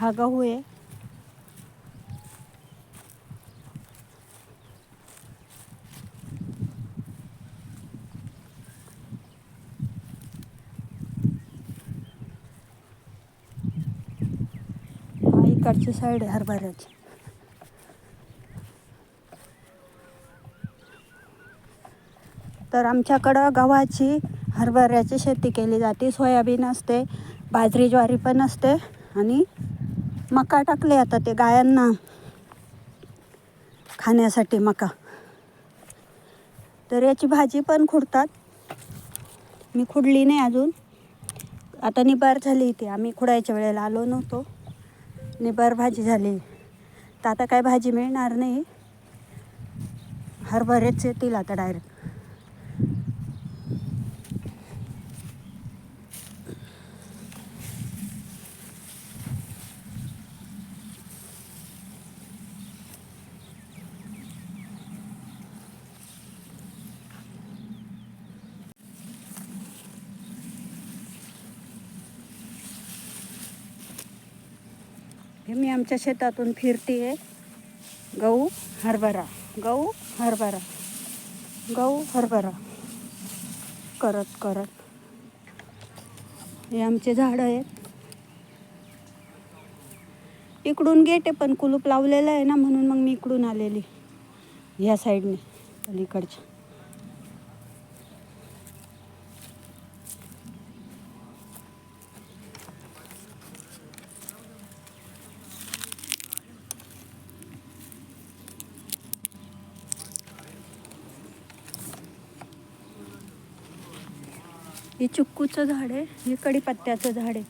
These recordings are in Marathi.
हा गहू आहे. हा इकडची साईड आहे हरभऱ्याची. तर आमच्याकडं गव्हाची, हरभऱ्याची शेती केली जाते. सोयाबीन असते, बाजरी ज्वारी पण असते आणि मका टाकले आता ते गायांना खाण्यासाठी मका. तर याची भाजी पण खुडतात. मी खुडली नाही अजून. आता निबार झाली इथे. आम्ही खुडायच्या वेळेला आलो नव्हतो. निबार भाजी झाली. तर आता काय भाजी मिळणार नाही. हरभरेच येतील आता डायरेक्ट. हे मी आमच्या शेतातून फिरते. गहू हरभरा, गहू हरभरा, गहू हरभरा करत करत. हे आमचे झाडं आहेत. इकडून गेट आहे पण कुलूप लावलेलं आहे ना, म्हणून मग मी इकडून आलेली ह्या साईडने अलीकडच्या. हे चिक्कूचं झाड आहे. हे कढीपत्त्याचं झाड आहे.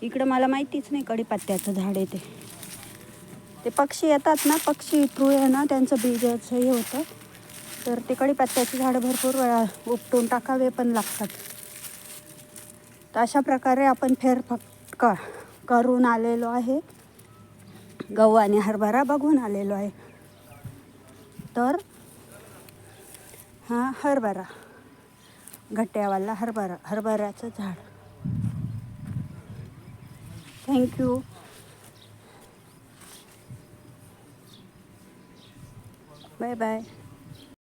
इकडं मला माहितीच नाही कढीपत्त्याचं झाड आहे ते पक्षी येतात ना, पक्षी थ्रू आहे ना, त्यांचं बीजाचं हे होतं. तर ते कढीपत्त्याची झाडं भरपूर वेळा उपटून टाकावे पण लागतात. तर अशा प्रकारे आपण फेरफटका करून आलेलो आहे. गहू आणि हरभरा बघून आलेलो आहे. तर हा हरभरा, घट्ट्यावाला हरभरा, हरभऱ्याचं झाड. थँक्यू. Bye bye.